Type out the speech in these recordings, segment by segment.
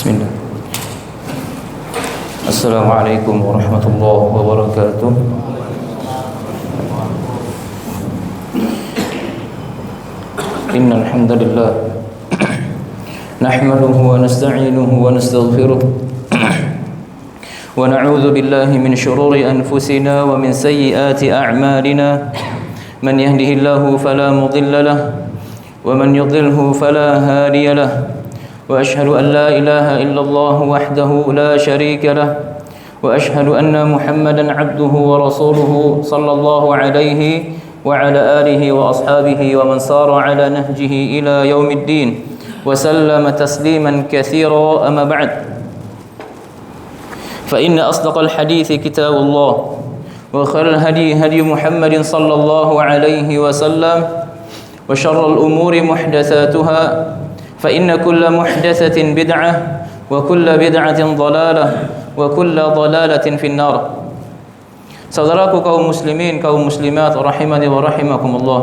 Bismillah. Assalamualaikum warahmatullahi wabarakatuh. Innal hamdalillah nahmaduhu wa nasta'inuhu wa nastaghfiruh wa na'udzu billahi min shururi anfusina wa min sayyiati a'malina. Man yahdihillahu fala mudilla lahu wa man yudlilhu fala hadiya lahu. وأشهد أن لا إله إلا الله وحده لا شريك له وأشهد أن محمدا عبده ورسوله صلى الله عليه وعلى آله وأصحابه ومن سار على نهجه إلى يوم الدين وسلم تسليما كثيرا. أما بعد، فإن أصدق الحديث كتاب الله وخير الهدي هدي محمد صلى الله عليه وسلم وشر الأمور محدثاتها فإن كل محدثة بدعة وكل بدعة ضلالة وكل ضلالة في النار. Saudaraku kaum muslimin, kaum muslimat rahimani wa rahimakumullah.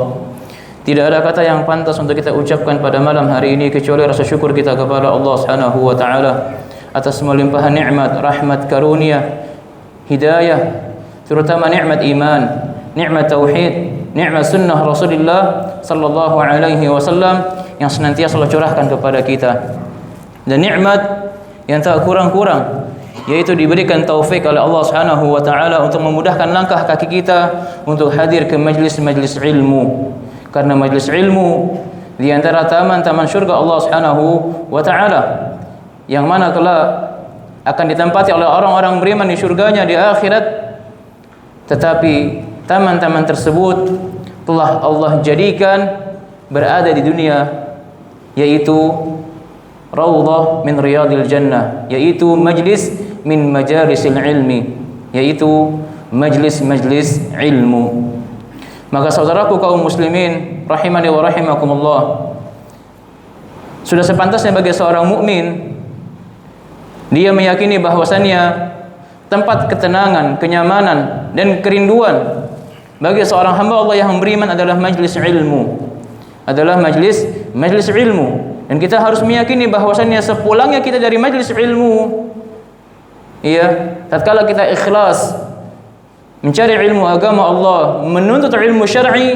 Tidak ada kata yang pantas untuk kita ucapkan pada malam hari ini kecuali rasa syukur kita kepada Allah Subhanahu wa taala atas melimpahan nikmat, rahmat, karunia, hidayah, terutama nikmat iman, nikmat tauhid, nikmat sunnah Rasulullah sallallahu alaihi wasallam yang senantiasa Allah curahkan kepada kita, dan nikmat yang tak kurang-kurang yaitu diberikan taufik oleh Allah Subhanahu wa taala untuk memudahkan langkah kaki kita untuk hadir ke majlis-majlis ilmu, karena majlis ilmu di antara taman-taman surga Allah Subhanahu wa taala yang mana kelak akan ditempati oleh orang-orang beriman di surganya di akhirat. Tetapi taman-taman tersebut telah Allah jadikan berada di dunia, yaitu raudhah min riyadil jannah, yaitu majlis min majalisil ilmi, yaitu majlis-majlis ilmu. Maka saudaraku kaum muslimin rahimani wa rahimakumullah, sudah sepantasnya bagi seorang mukmin dia meyakini bahwasannya tempat ketenangan, kenyamanan dan kerinduan bagi seorang hamba Allah yang beriman adalah majlis ilmu, adalah majlis ilmu. Dan kita harus meyakini bahwasannya sepulangnya kita dari majlis ilmu, tatkala kita ikhlas mencari ilmu agama Allah, menuntut ilmu syar'i,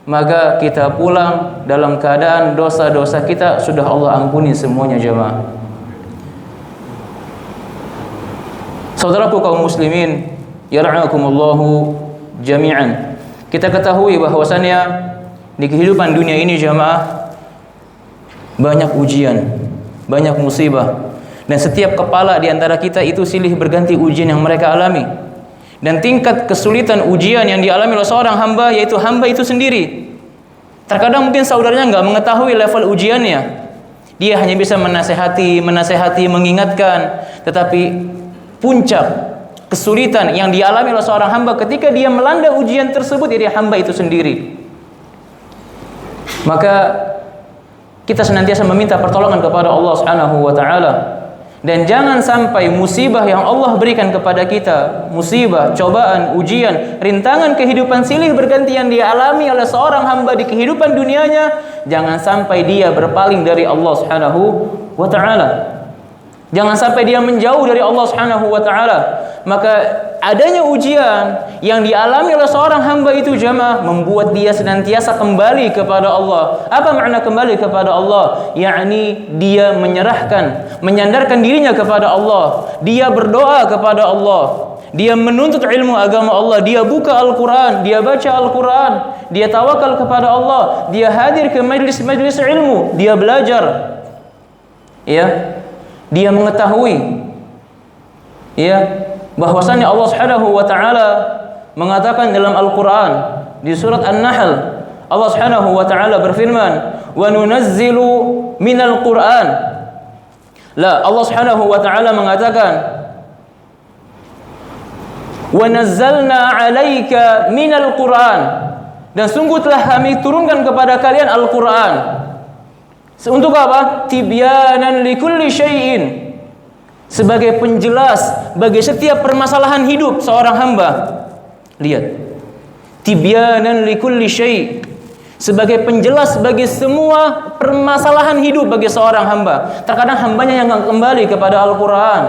maka kita pulang dalam keadaan dosa-dosa kita sudah Allah ampuni semuanya jemaah. Saudaraku kaum muslimin yar'akumullahu jami'an, kita ketahui bahwasannya di kehidupan dunia ini jamaah banyak ujian, banyak musibah, dan setiap kepala di antara kita itu silih berganti ujian yang mereka alami. Dan tingkat kesulitan ujian yang dialami oleh seorang hamba, yaitu hamba itu sendiri. Terkadang mungkin saudaranya enggak mengetahui level ujiannya. Dia hanya bisa menasehati, mengingatkan, tetapi puncak kesulitan yang dialami oleh seorang hamba ketika dia melanda ujian tersebut dari hamba itu sendiri. Maka kita senantiasa meminta pertolongan kepada Allah Subhanahu wa taala, dan jangan sampai musibah yang Allah berikan kepada kita, musibah, cobaan, ujian, rintangan kehidupan silih berganti yang dialami oleh seorang hamba di kehidupan dunianya, jangan sampai dia berpaling dari Allah Subhanahu wa taala. Jangan sampai dia menjauh dari Allah Subhanahu wa taala. Maka adanya ujian yang dialami oleh seorang hamba itu jamaah membuat dia senantiasa kembali kepada Allah. Apa makna kembali kepada Allah? Yakni dia menyerahkan, menyandarkan dirinya kepada Allah. Dia berdoa kepada Allah. Dia menuntut ilmu agama Allah. Dia buka Al-Quran, dia baca Al-Quran, dia tawakal kepada Allah, dia hadir ke majlis-majlis ilmu, dia belajar. Dia mengetahui bahwasannya Allah Subhanahu wa taala mengatakan dalam Al-Qur'an di surat An-Nahl, Allah Subhanahu wa taala berfirman, "Wa nunazzilu minal Qur'an." Allah Subhanahu wa taala mengatakan, "Wa nazzalna 'alaika minal Qur'an." Dan sungguh telah kami turunkan kepada kalian Al-Qur'an. Untuk apa? Tibyanan likulli syai'in, sebagai penjelas bagi setiap permasalahan hidup seorang hamba. Lihat, tibyanan likulli syai', sebagai penjelas bagi semua permasalahan hidup bagi seorang hamba. Terkadang hambanya yang kembali kepada Al-Quran.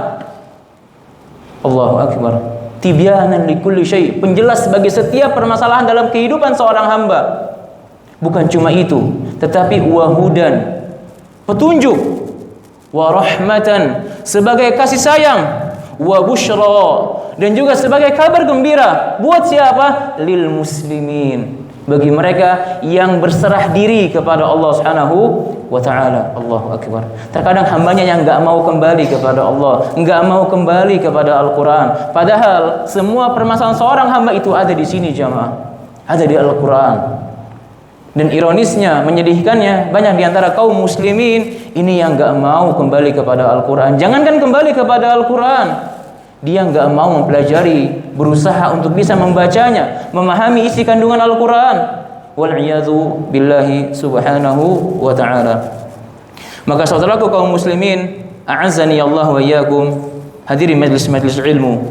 Allahu Akbar. Tibyanan likulli syai', penjelas bagi setiap permasalahan dalam kehidupan seorang hamba. Bukan cuma itu, tetapi wahudan, petunjuk, wa rahmatan, sebagai kasih sayang, wa busyra, dan juga sebagai kabar gembira buat siapa? Lil muslimin, bagi mereka yang berserah diri kepada Allah Subhanahu wa taala. Allahu Akbar. Terkadang hambanya yang enggak mau kembali kepada Allah, enggak mau kembali kepada Al-Qur'an. Padahal semua permasalahan seorang hamba itu ada di sini jamaah. Ada di Al-Qur'an. Dan ironisnya, menyedihkannya, banyak di antara kaum muslimin ini yang enggak mau kembali kepada Al-Qur'an. Jangankan kembali kepada Al-Qur'an, dia enggak mau mempelajari, berusaha untuk bisa membacanya, memahami isi kandungan Al-Qur'an. Wal'iyadzu billahi subhanahu wa ta'ala. Maka saudaraku kaum muslimin, a'azzani Allah wa iyyakum, hadiri majlis-majlis ilmu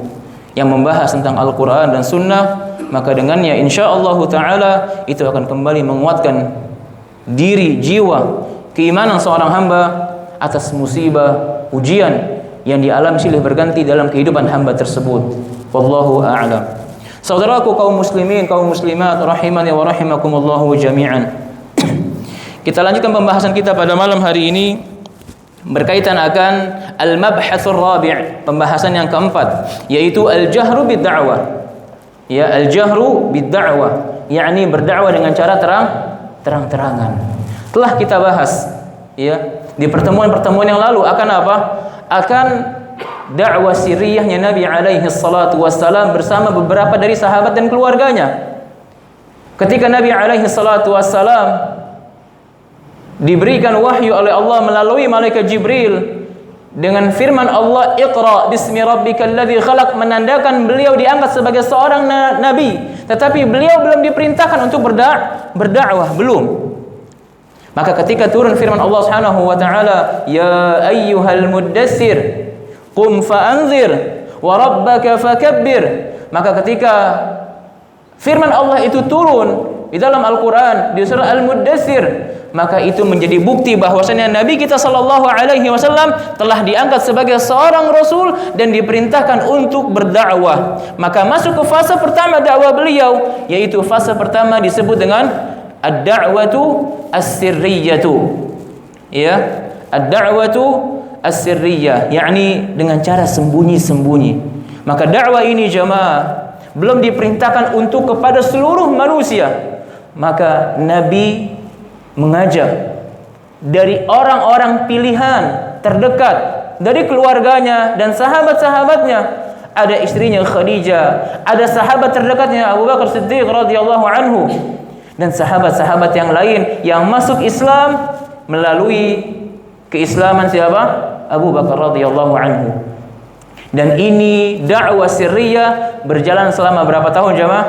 yang membahas tentang Al-Qur'an dan sunnah, maka dengannya insyaallah ta'ala itu akan kembali menguatkan diri, jiwa, keimanan seorang hamba atas musibah, ujian yang dialami silih berganti dalam kehidupan hamba tersebut. Wallahu a'lam. Saudaraku kaum muslimin, kaum muslimat, rahimani wa rahimakumullahu jami'an. Kita lanjutkan pembahasan kita pada malam hari ini berkaitan akan al-mabhatsur rabi', pembahasan yang keempat, yaitu al-jahru bid-da'wah. Ya, al-jahru bid-da'wah, yakni berdakwah dengan cara terang-terangan. Telah kita bahas ya di pertemuan-pertemuan yang lalu akan apa? Akan dakwah sirriyahnya Nabi alaihi salatu wassalam bersama beberapa dari sahabat dan keluarganya. Ketika Nabi alaihi salatu wassalam diberikan wahyu oleh Allah melalui malaikat Jibril dengan firman Allah, Iqra bismi rabbikal ladzi khalaq, menandakan beliau diangkat sebagai seorang nabi, tetapi beliau belum diperintahkan untuk berdakwah, belum. Maka ketika turun firman Allah Subhanahu wa taala, ya ayyuhal muddatsir qum fa'anzir wa rabbaka fakabbir, maka ketika firman Allah itu turun di dalam Al-Qur'an di surah Al-Muddatsir, maka itu menjadi bukti bahwasanya Nabi kita sallallahu alaihi wasallam telah diangkat sebagai seorang rasul dan diperintahkan untuk berdakwah. Maka masuk ke fase pertama dakwah beliau, yaitu fase pertama disebut dengan ad-da'watu as-sirriyatu. Ya, ad-da'watu as-sirriyah, yakni dengan cara sembunyi-sembunyi. Maka dakwah ini jamaah belum diperintahkan untuk kepada seluruh manusia. Maka Nabi mengajak dari orang-orang pilihan terdekat, dari keluarganya dan sahabat-sahabatnya. Ada istrinya Khadijah, ada sahabat terdekatnya Abu Bakar Siddiq radhiyallahu anhu, dan sahabat-sahabat yang lain yang masuk Islam melalui keislaman siapa? Abu Bakar radhiyallahu anhu. Dan ini dakwah sirriyah berjalan selama berapa tahun jamaah?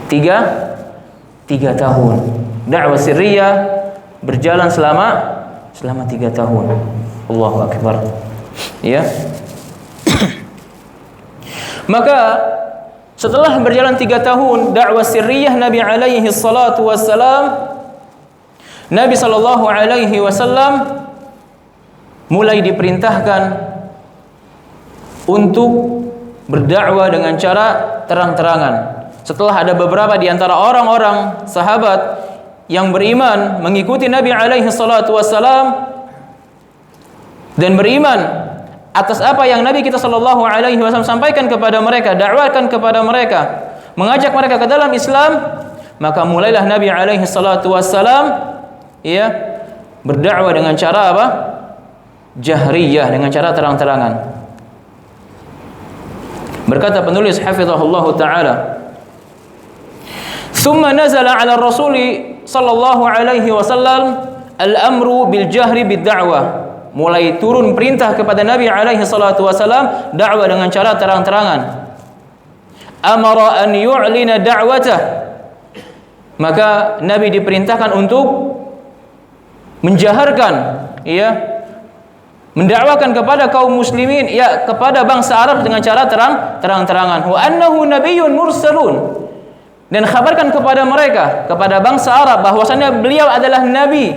Tiga tahun. Dakwah sirriyah berjalan selama 3 tahun. Allahu Akbar. Ya. Maka setelah berjalan 3 tahun dakwah sirriyah Nabi alaihi salatu wassalam, Nabi sallallahu alaihi wasallam mulai diperintahkan untuk berdakwah dengan cara terang-terangan. Setelah ada beberapa di antara orang-orang sahabat yang beriman mengikuti Nabi alaihi salatu wassalam dan beriman atas apa yang Nabi kita sallallahu alaihi wasallam sampaikan kepada mereka, dakwakan kepada mereka, mengajak mereka ke dalam Islam, maka mulailah Nabi alaihi salatu wassalam ya berdakwah dengan cara apa? Jahriyah, dengan cara terang-terangan. Berkata penulis hafizahullah taala, "Tsumma nazala 'ala ar-rasul sallallahu alaihi wasallam al-amru bil jahri bid da'wah." Mulai turun perintah kepada Nabi alaihi salatu wasallam dakwah dengan cara terang-terangan. Amara an yu'lina da'watah. Maka Nabi diperintahkan untuk menjaharkan, ya, mendakwakan kepada kaum muslimin, ya, kepada bangsa Arab dengan cara terang-terangan. Wa annahu nabiyyun mursalun. dan khabarkan kepada mereka, kepada bangsa Arab, bahwasannya beliau adalah nabi,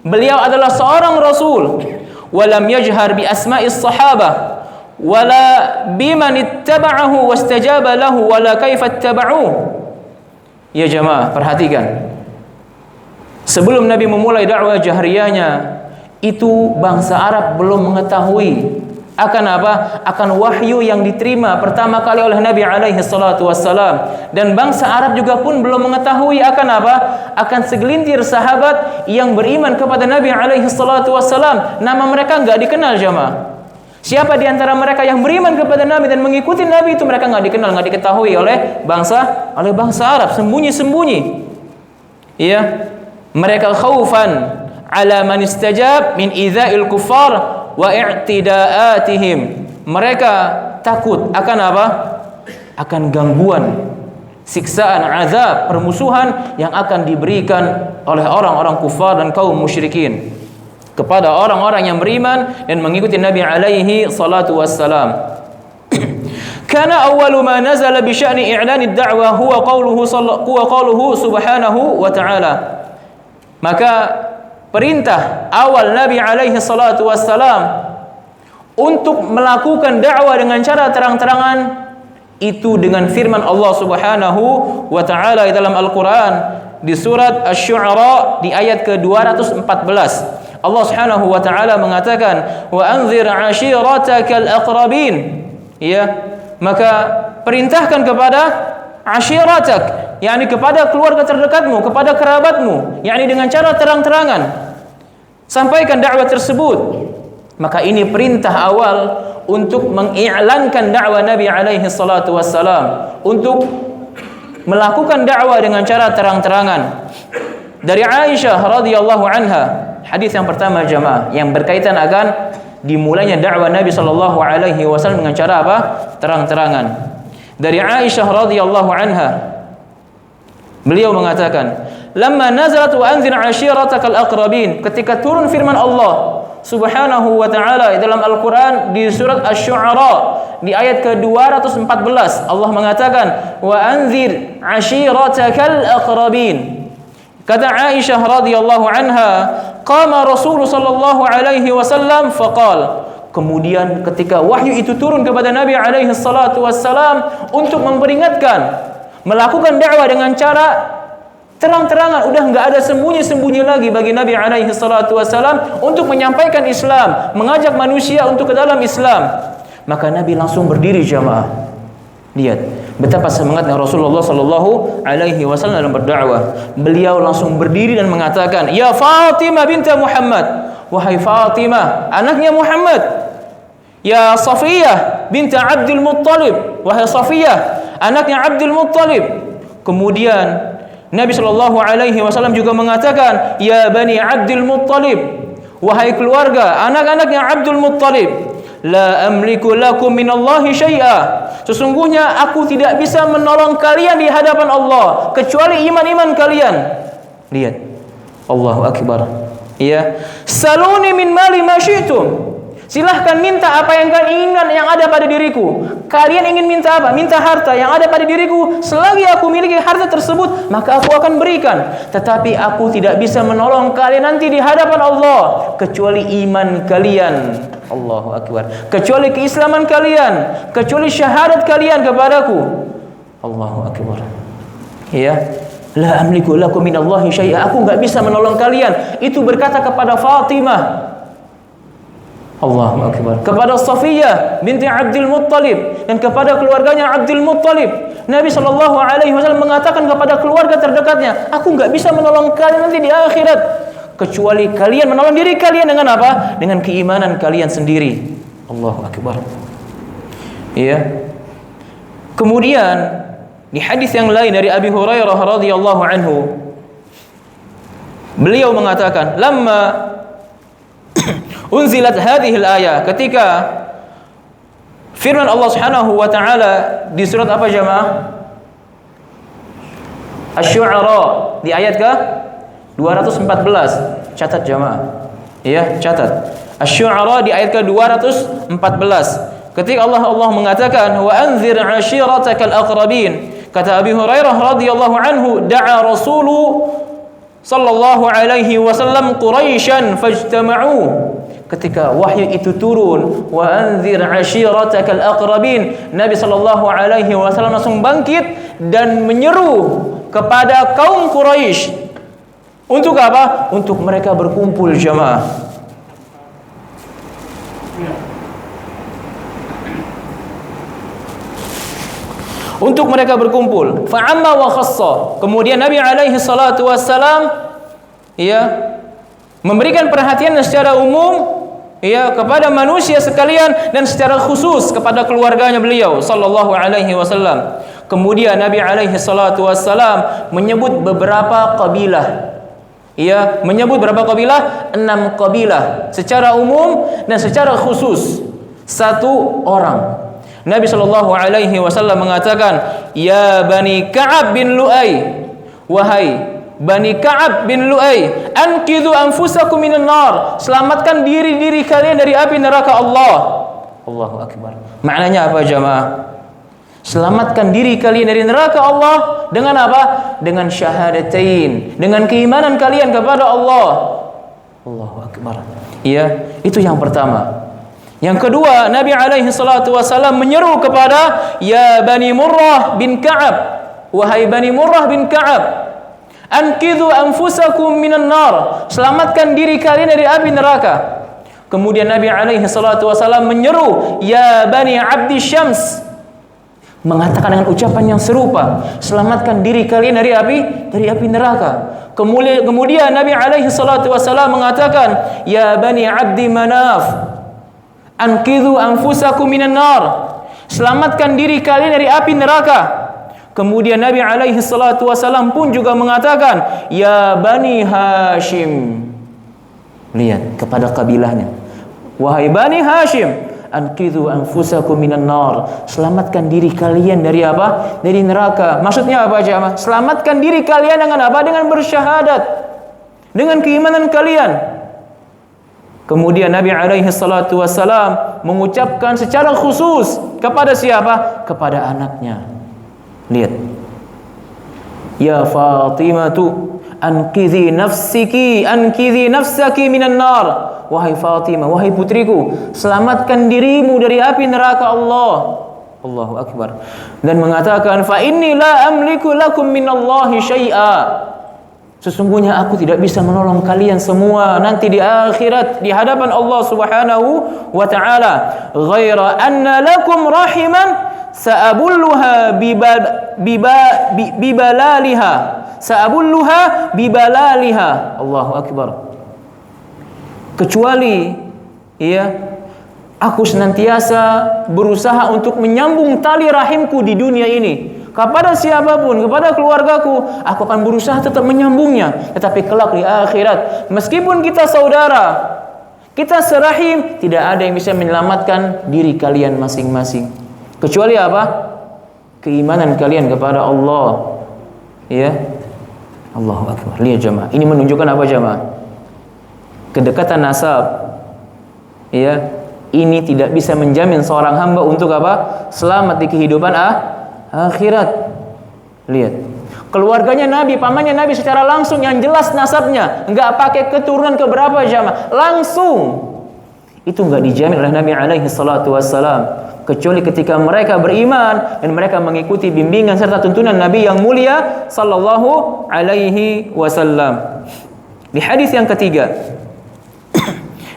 beliau adalah seorang rasul. Walam yajhar bi asma'is sahabah wala biman ittaba'ahu wastajaba lahu wala kaifa ittaba'uhu. Ya jemaah, perhatikan. Sebelum Nabi memulai dakwah jahriyahnya, itu bangsa Arab belum mengetahui akan apa? Akan wahyu yang diterima pertama kali oleh Nabi alaihi salatu wassalam. Dan bangsa Arab juga pun belum mengetahui akan apa? Akan segelintir sahabat yang beriman kepada Nabi alaihi salatu wassalam. Nama mereka enggak dikenal jemaah. Siapa di antara mereka yang beriman kepada Nabi dan mengikuti Nabi itu mereka enggak dikenal, enggak diketahui oleh bangsa Arab, sembunyi-sembunyi. Iya. Mereka khaufan ala man istajab min idza'il kuffar wa i'tida'atihim. Mereka takut akan apa? Akan gangguan, siksaan, azab, permusuhan yang akan diberikan oleh orang-orang kufar dan kaum musyrikin kepada orang-orang yang beriman dan mengikuti Nabi alaihi salatu wassalam. Kana awwalu ma nazala bi sya'ni i'lan ad-da'wah huwa qawluhu subhanahu wa ta'ala. Maka perintah awal Nabi alaihi salatu wassalam untuk melakukan dakwah dengan cara terang-terangan itu dengan firman Allah Subhanahu wa taala dalam Al-Qur'an di surat Asy-Syu'ara di ayat ke-214. Allah Subhanahu wa taala mengatakan, "Wa anzir 'ashiratakal aqrabin." Ya, maka perintahkan kepada ashiratak, yakni kepada keluarga terdekatmu, kepada kerabatmu, yakni dengan cara terang-terangan sampaikan dakwah tersebut. Maka ini perintah awal untuk mengiklankan dakwah Nabi alaihi salatu wassalam, untuk melakukan dakwah dengan cara terang-terangan. Dari Aisyah radhiyallahu anha, hadis yang pertama jemaah yang berkaitan akan dimulainya dakwah Nabi sallallahu alaihi wasallam dengan cara apa? Terang-terangan. Dari Aisyah radhiyallahu anha, beliau mengatakan, "Lamma nazalat wa anzir 'ashiratakal aqrabin." Ketika turun firman Allah Subhanahu wa taala dalam Al-Qur'an di surat Asy-Syu'ara di ayat ke-214, Allah mengatakan, "Wa anzir 'ashiratakal aqrabin." Kata Aisyah radhiyallahu anha, qama Rasul sallallahu alaihi wasallam faqala. Kemudian ketika wahyu itu turun kepada Nabi alaihi salatu wassalam untuk memperingatkan, melakukan dakwah dengan cara terang-terangan, udah enggak ada sembunyi-sembunyi lagi bagi Nabi alaihi salatu wassalam untuk menyampaikan Islam, mengajak manusia untuk ke dalam Islam. Maka Nabi langsung berdiri jamaah. Lihat betapa semangatnya Rasulullah sallallahu alaihi wasallam dalam berdakwah. Beliau langsung berdiri dan mengatakan, "Ya Fatimah binti Muhammad." Wahai Fatimah, anaknya Muhammad. "Ya Safiyah binti Abdul Muttalib." Wahai Safiyah, anaknya Abdul Muttalib. Kemudian Nabi sallallahu alaihi wasallam juga mengatakan, "Ya Bani Abdul Muttalib." Wahai keluarga, anak-anaknya Abdul Muttalib. "La amliku lakum minallahi syai'a." Sesungguhnya aku tidak bisa menolong kalian di hadapan Allah kecuali iman-iman kalian. Lihat. Allahu akbar. Ya. "Saluni min mali ma syi'tum." Silahkan minta apa yang kalian inginkan yang ada pada diriku. Kalian ingin minta apa? Minta harta yang ada pada diriku. Selagi aku miliki harta tersebut, maka aku akan berikan. Tetapi aku tidak bisa menolong kalian nanti di hadapan Allah kecuali iman kalian. Allahu akbar. Kecuali keislaman kalian, kecuali syahadat kalian kepadaku. Allahu akbar. Ya. La amliku lakum minallahi syai'a. Aku enggak bisa menolong kalian. Itu berkata kepada Fatimah. Allahu akbar. Kepada Safiyah binti Abdul Muttalib dan kepada keluarganya Abdul Muttalib. Nabi sallallahu alaihi wasallam mengatakan kepada keluarga terdekatnya, "Aku enggak bisa menolong kalian nanti di akhirat kecuali kalian menolong diri kalian dengan apa? Dengan keimanan kalian sendiri." Allahu akbar. Iya. Kemudian di hadis yang lain dari Abi Hurairah radhiyallahu anhu, beliau mengatakan, "Lamma unzilat hadhil ayah." Ketika firman Allah Subhanahu wa taala di surat apa jemaah? Asy-Syu'ara di ayat ke 214. Catat jemaah. Ya, catat. Asy-Syu'ara di ayat ke 214. Ketika Allah mengatakan, "Wa anzir 'ashiratakal aqrabin." Kata Abi Hurairah radhiyallahu anhu, da'a Rasulu sallallahu alaihi wasallam Quraisyan fajtama'u. Ketika wahyu itu turun, wa anzir ashiratakal aqrabin, Nabi sallallahu alaihi wasallam langsung bangkit dan menyeru kepada kaum Quraisy. Untuk apa? Untuk mereka berkumpul jamaah. Untuk mereka berkumpul. Fa'amma wa khassa. Kemudian Nabi alaihi salatu wassalam memberikan perhatian secara umum kepada manusia sekalian dan secara khusus kepada keluarganya beliau sallallahu alaihi wasallam. Kemudian Nabi alaihi salatu wassalam menyebut beberapa kabilah. Menyebut berapa kabilah? 6 kabilah secara umum dan secara khusus 1 orang. Nabi sallallahu alaihi wasallam mengatakan, "Ya Bani Ka'ab bin Lu'ay, wahai Bani Ka'ab bin Lu'ay, anqidhu anfusakum minan nar." Selamatkan diri-diri kalian dari api neraka Allah. Allahu akbar. Maknanya apa jamaah? Selamatkan diri kalian dari neraka Allah dengan apa? Dengan syahadatain, dengan keimanan kalian kepada Allah. Allahu akbar. Itu yang pertama. Yang kedua, Nabi alaihi salatu wasallam menyeru kepada ya Bani Murrah bin Ka'ab, wahai Bani Murrah bin Ka'ab, anqidhu anfusakum minan nar. Selamatkan diri kalian dari api neraka. Kemudian Nabi alaihi salatu wasallam menyeru ya Bani Abdi Syams, mengatakan dengan ucapan yang serupa, selamatkan diri kalian dari api neraka. Kemudian Nabi alaihi salatu wasallam mengatakan ya Bani Abdi Manaf, anqidhu anfusakum minan nar. Selamatkan diri kalian dari api neraka. Kemudian Nabi alaihi salatu wasallam pun juga mengatakan ya Bani Hashim. Lihat kepada kabilahnya, wahai Bani Hashim, anqidhu anfusakum minan nar. Selamatkan diri kalian dari apa? Dari neraka. Maksudnya apa jemaah? Selamatkan diri kalian dengan apa? Dengan bersyahadat, dengan keimanan kalian. Kemudian Nabi alaihi salatu wassalam mengucapkan secara khusus kepada siapa? Kepada anaknya. Lihat. Ya Fatimatu, anqidhi nafsaki minan nar. Wahai Fatimah, wahai putriku, selamatkan dirimu dari api neraka Allah. Allahu akbar. Dan mengatakan fa inni la amliku lakum minallahi syai'a. Sesungguhnya aku tidak bisa menolong kalian semua nanti di akhirat di hadapan Allah Subhanahu wa taala. Ghaira anna lakum rahiman sa'abulluha bibalaliha. Sa'abulluha bibalaliha. Allahu akbar. Kecuali aku senantiasa berusaha untuk menyambung tali rahimku di dunia ini. Kepada siapapun, kepada keluargaku, aku akan berusaha tetap menyambungnya. Tetapi kelak di akhirat, meskipun kita saudara, kita serahim, tidak ada yang bisa menyelamatkan diri kalian masing-masing. Kecuali apa? Keimanan kalian kepada Allah. Allahu akbar. Lihat jemaah, ini menunjukkan apa jemaah? Kedekatan nasab. Ini tidak bisa menjamin seorang hamba untuk apa? Selamat di kehidupan akhirat. Lihat, keluarganya Nabi, pamannya Nabi secara langsung yang jelas nasabnya, enggak pakai keturunan keberapa jamaah, langsung. Itu enggak dijamin oleh Nabi alaihi salatu wassalam, kecuali ketika mereka beriman dan mereka mengikuti bimbingan serta tuntunan Nabi yang mulia sallallahu alaihi wasallam. Di hadis yang ketiga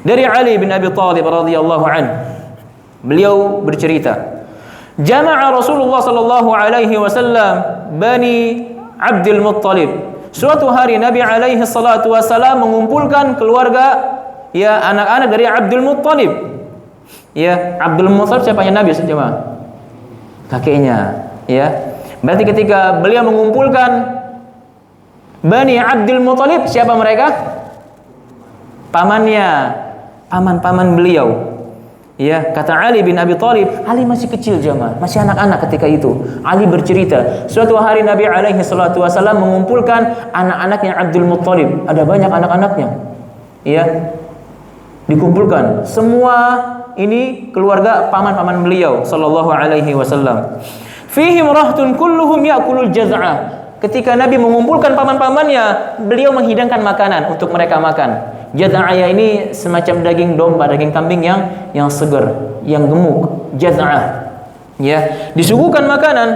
dari Ali bin Abi Thalib radhiyallahu anhu, beliau bercerita, jama'a Rasulullah sallallahu alaihi wasallam Bani Abdul Muttalib. Suatu hari Nabi alaihi salatu wasallam mengumpulkan keluarga anak-anak dari Abdul Muttalib. Abdul Muttalib siapanya Nabi jemaah? Kakeknya, Berarti ketika beliau mengumpulkan Bani Abdul Muttalib, siapa mereka? Pamannya, paman-paman beliau. Kata Ali bin Abi Thalib, Ali masih kecil jemaah, masih anak-anak ketika itu. Ali bercerita, suatu hari Nabi alaihi salatu wasallam mengumpulkan anak-anaknya Abdul Muttalib. Ada banyak anak-anaknya. Dikumpulkan semua ini keluarga paman-paman beliau sallallahu alaihi wasallam. Fihim rahtun kulluhum ya'kulul jaz'ah. Ketika Nabi mengumpulkan paman-pamannya, beliau menghidangkan makanan untuk mereka makan. Jaz'ah ini semacam daging domba, daging kambing yang segar, yang gemuk. Jaz'ah. Ya, disuguhkan makanan,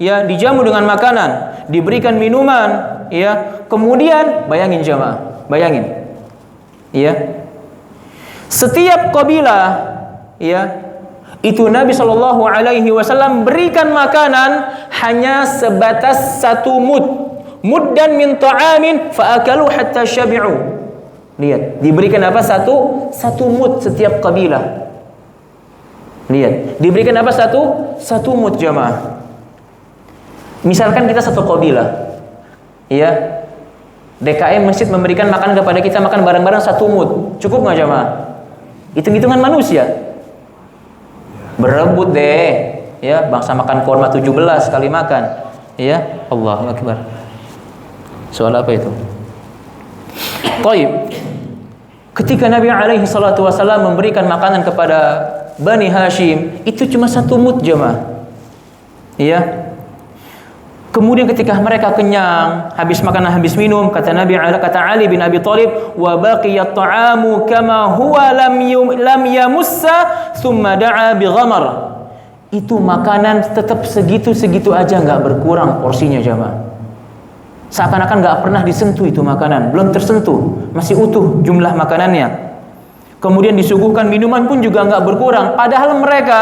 ya, dijamu dengan makanan, diberikan minuman, ya. Kemudian bayangin jamaah, bayangin. Ya. Setiap kabilah, ya, itu Nabi SAW berikan makanan hanya sebatas 1 mud. Muddan min ta'amin fa'akalu hatta syabi'u. Lihat, diberikan apa? Satu mud setiap kabilah. Lihat, diberikan apa? Satu mud jamaah. Misalkan kita satu kabilah, ya, DKM masjid memberikan makan kepada kita, makan bareng-bareng 1 mud. Cukup nggak jamaah? Hitung-hitungan manusia. Berebut deh, ya, bangsa makan kurma 17 kali makan, ya. Allahu Akbar. Soal apa itu? Baik. Ketika Nabi alaihi salatu wasallam memberikan makanan kepada Bani Hashim, itu cuma 1 mud jemaah. Ya. Kemudian ketika mereka kenyang, habis makan habis minum, kata Ali bin Abi Thalib, wa baqiyat ta'amu kama huwa lam yamussa thumma da'a bi ghamar. Itu makanan tetap segitu-segitu aja, enggak berkurang porsinya jamaah. Seakan-akan enggak pernah disentuh itu makanan, belum tersentuh, masih utuh jumlah makanannya. Kemudian disuguhkan minuman pun juga enggak berkurang, padahal mereka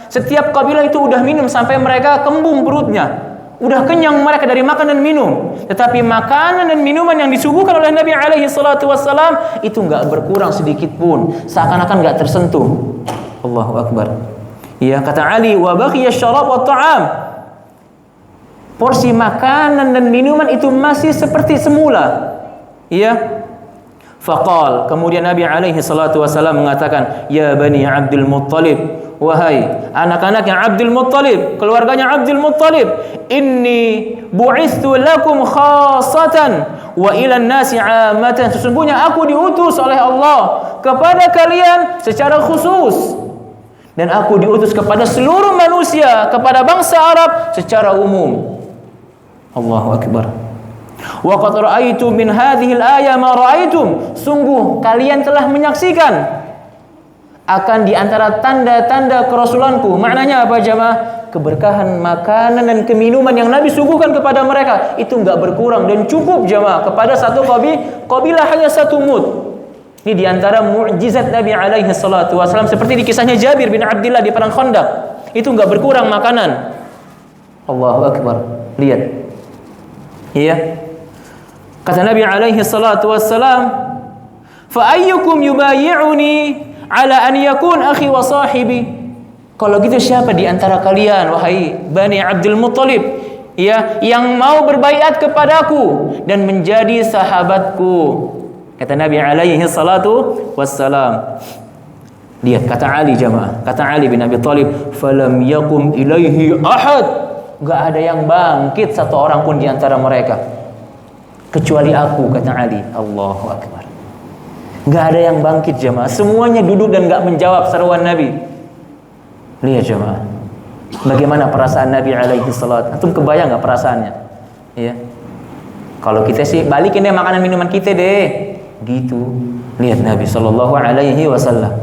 setiap kabilah itu udah minum sampai mereka kembung perutnya. Udah kenyang mereka dari makan dan minum, tetapi makanan dan minuman yang disuguhkan oleh Nabi alaihi salatu wassalam itu enggak berkurang sedikit pun, seakan-akan enggak tersentuh. Allahu Akbar. Ya, kata Ali, wa baqiya syarab wa ta'am. Porsi makanan dan minuman itu masih seperti semula. Ya. Faqal, kemudian Nabi alaihi salatu wassalam mengatakan, ya Bani Abdul Muttalib, wahai anak-anaknya Abdul Muttalib, keluarganya Abdul Muttalib, inni bu'ithu lakum khasatan wa ilan nasi 'amatan. Sesungguhnya aku diutus oleh Allah kepada kalian secara khusus, dan aku diutus kepada seluruh manusia, kepada bangsa Arab secara umum. Allahu Akbar. Wa qad ra'aitu min hadhihi al-aya ma ra'aitum. Sungguh kalian telah menyaksikan akan di antara tanda-tanda kerasulanku. Maknanya apa jemaah? Keberkahan makanan dan keminuman yang Nabi suguhkan kepada mereka itu enggak berkurang dan cukup jemaah kepada satu kabilah hanya 1 mud. Ini di antara mukjizat Nabi alaihi salatu wasallam, seperti di kisahnya Jabir bin Abdullah di perang Khandaq. Itu enggak berkurang makanan. Allahu Akbar. Lihat. Iya. Kata Nabi alaihi salatu wassalam, fa ayyukum yubayyi'uni ala an yakun akhi wa sahibi. Kalau gitu siapa di antara kalian wahai Bani Abdul Muttalib, ya, yang mau berbaiat kepadaku dan menjadi sahabatku? Kata Nabi alaihi salatu wassalam. Lihat kata Ali jamaah, kata Ali bin Abi Thalib, falam yakum ilaihi ahad. Enggak ada yang bangkit satu orang pun di antara mereka kecuali aku, kata Ali. Allahu Akbar. Enggak ada yang bangkit jemaah, semuanya duduk dan enggak menjawab seruan Nabi. Lihat jemaah, bagaimana perasaan Nabi alaihi salat. Antum kebayang enggak perasaannya? Ya. Kalau kita sih balikin deh makanan minuman kita deh. Gitu. Lihat Nabi sallallahu alaihi wasallam.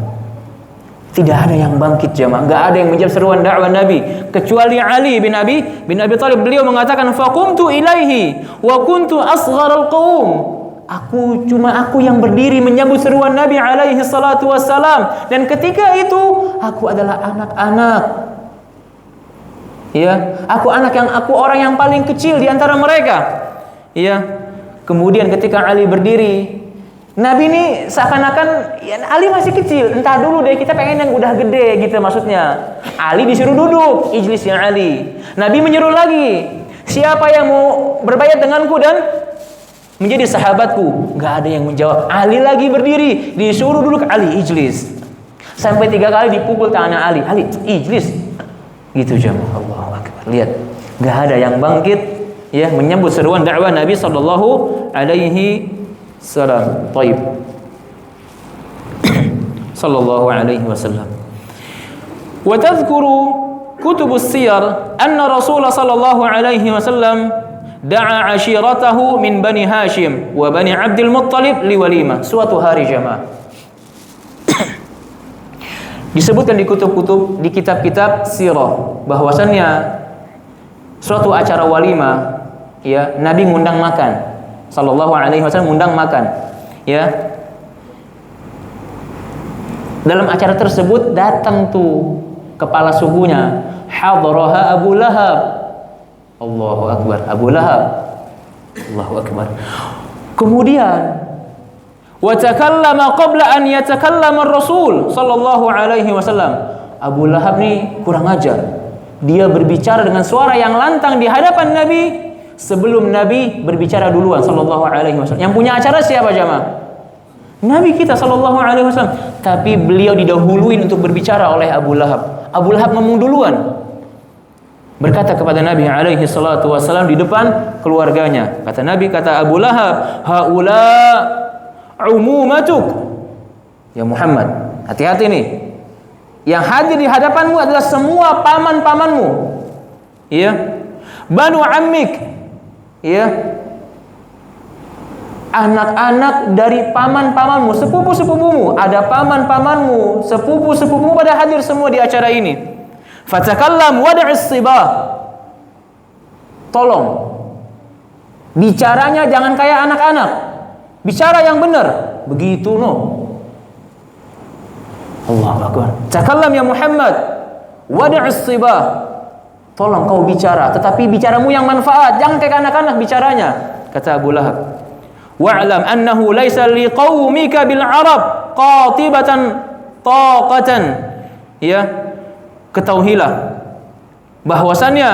Tidak ada yang bangkit jemaah, enggak ada yang menjawab seruan dakwah Nabi kecuali Ali bin Abi Thalib. Beliau mengatakan, faqumtu ilaihi wa kuntu asgharal qaum. Aku yang berdiri menyambut seruan Nabi alaihi salatu wassalam, dan ketika itu aku adalah anak-anak. Ya, aku orang yang paling kecil di antara mereka. Ya. Kemudian ketika Ali berdiri, Nabi ini seakan-akan ya, Ali masih kecil. Entah dulu deh, kita pengen yang udah gede gitu maksudnya. Ali disuruh duduk, ijlisnya Ali. Nabi menyuruh lagi, siapa yang mau berbaiat denganku dan menjadi sahabatku? Gak ada yang menjawab. Ali lagi berdiri, disuruh duduk, Ali ijlis. Sampai 3 kali dipukul tangannya Ali, Ali ijlis. Gitu jemaah. Allahu Akbar. Lihat, gak ada yang bangkit ya menyambut seruan dakwah Nabi sallallahu alaihi salam. Taib. Sallallahu alaihi wasallam. Wa tadhkuru kutubus siyar anna Rasulullah sallallahu alaihi wasallam da'a ashiratahu min Bani Hashim wa Bani Abdul Muttalib liwalimah. Suatu hari jamaah, disebutkan di kutub-kutub, di kitab-kitab sirah, bahwasannya suatu acara walimah, ya, Nabi ngundang makan, sallallahu alaihi wasallam ngundang makan, ya. Dalam acara tersebut datang tuh kepala sukunya, hadaraha Abu Lahab. Allahu akbar, Abu Lahab. Allahu akbar. Kemudian wa takallama qabla an yatakallama ar-Rasul sallallahu alaihi wasallam. Abu Lahab nih kurang ajar. Dia berbicara dengan suara yang lantang di hadapan Nabi sebelum Nabi berbicara duluan sallallahu alaihi wasallam. Yang punya acara siapa jamaah? Nabi kita sallallahu alaihi wasallam. Tapi beliau didahuluin untuk berbicara oleh Abu Lahab. Abu Lahab ngomong duluan. Berkata kepada Nabi alaihi salatu wasallam di depan keluarganya. Kata Nabi, kata Abu Lahab, haula umumatuk. Ya Muhammad, hati-hati nih. Yang hadir di hadapanmu adalah semua paman-pamanmu. Iya. Banu ammik. Iya. Anak-anak dari paman-pamanmu, sepupu-sepupumu. Ada paman-pamanmu, sepupu-sepupumu pada hadir semua di acara ini. Fatakallam wada'is sibah. Tolong, bicaranya jangan kayak anak-anak. Bicara yang benar. Begitu no. Allahu akbar. Takallam ya Muhammad. Wada'is sibah. Tolong kau bicara, tetapi bicaramu yang manfaat. Jangan kayak anak-anak bicaranya. Kata Abu Lahab. Wa'lam annahu laysa liqaumika bil Arab qatibatan taqatan. Ya, ketahuilah bahwasannya